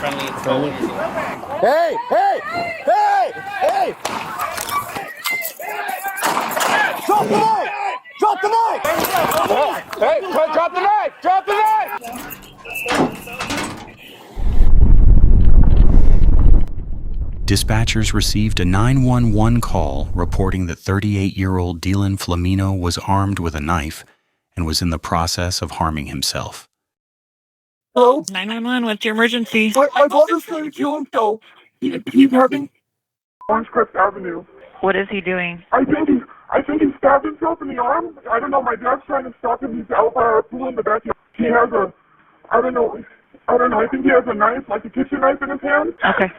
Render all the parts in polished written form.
friendly. It's friendly. Hey! Hey! Hey! Hey! Drop the knife! Drop the knife! Hey! Drop the knife! Drop the knife! Dispatchers received a 911 call reporting that 38-year-old Dylan Flamino was armed with a knife and was in the process of harming himself. Hello? 911, what's your emergency? My brother's trying to kill himself. He's having Orange Crest Avenue. What is he doing? I think he stabbed himself in the arm. I don't know. My dad's trying to stop him. He's out by our pool in the backyard. He has a, I don't know. I think he has a knife, like a kitchen knife in his hand. Okay.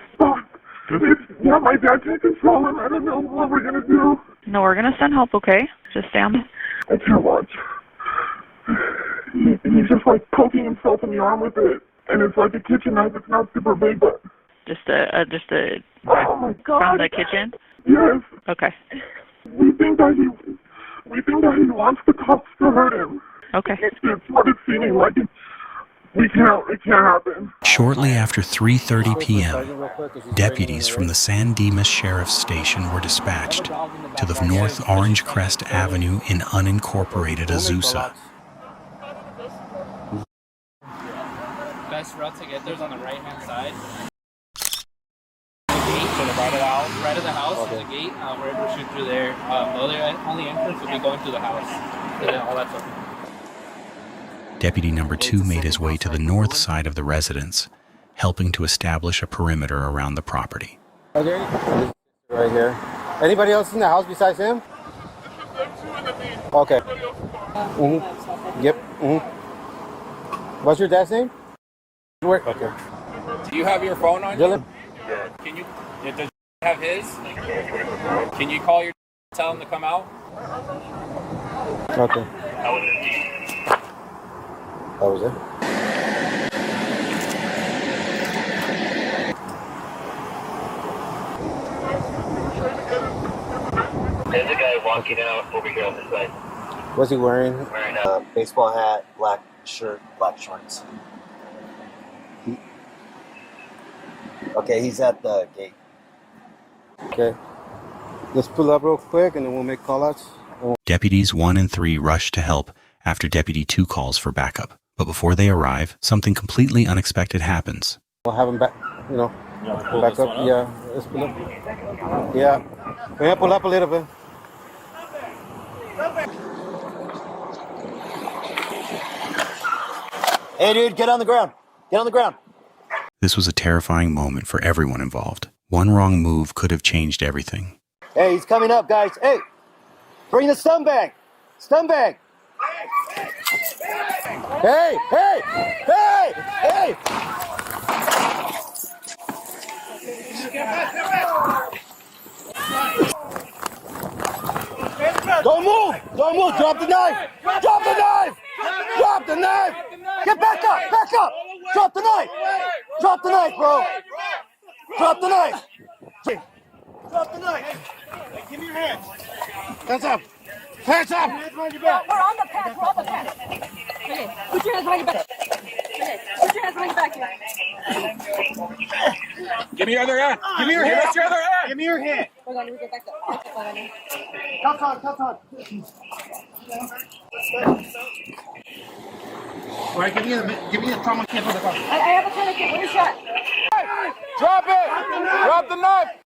Yeah, my dad can't control him. I don't know what we're gonna do. No, we're gonna send help, okay? Just stay on. I can't watch. He's just like poking himself in the arm with it, and it's like a kitchen knife. It's not super big, but Just a oh my god! from the kitchen? Yes. Okay. We think that he wants the cops to hurt him. Okay. It's what it's seeming like. It can't happen. Shortly after 3:30 p.m., deputies from the San Dimas Sheriff's Station were dispatched to the North Orange Crest Avenue in unincorporated Azusa. Best route to get there is on the right-hand side. The gate to the right of the house. Right of the house, there's a gate. We're able to shoot through there. The only entrance would be going through the house. And all that stuff. Deputy number 2 made his way to the north side of the residence, helping to establish a perimeter around the property. Okay. Right here. Anybody else in the house besides him? Okay. Yep. What's your dad's name? Okay. Do you have your phone on Dylan? you? Can you? Does you have his? Can you call your tell him to come out? Okay. That was it? There's a guy walking out over here on this side. What's he wearing? Wearing a baseball hat, black shirt, black shorts. Okay, he's at the gate. Okay. Let's pull up real quick and then we'll make call-outs. Deputies 1 and 3 rush to help after Deputy 2 calls for backup. But before they arrive, something completely unexpected happens. We'll have him back, back up. Yeah, let's pull up. Yeah, we're gonna pull up a little bit. Hey, dude, get on the ground. Get on the ground. This was a terrifying moment for everyone involved. One wrong move could have changed everything. Hey, he's coming up, guys. Hey, bring the stun bag. Stun bag. Hey, hey, hey, hey! Don't move! Don't move! Drop the knife! Drop the knife! Drop the knife! Get back up! Back up! Drop the knife! Drop the knife, bro! Drop the knife! Drop the knife! Give me your hands! Hands up! Hands up! We're on the path. We're on the path. Okay. Put your hands behind your back. Okay. Put your hands behind your back here. Give me your other hand. Give me your hand. What's your other hand? Give me your hand! Hold on. Let me get back up. Hold on. Cut on. All right, give me the trauma kit for the car. I have a tourniquet. What is that? Drop it! Drop the knife!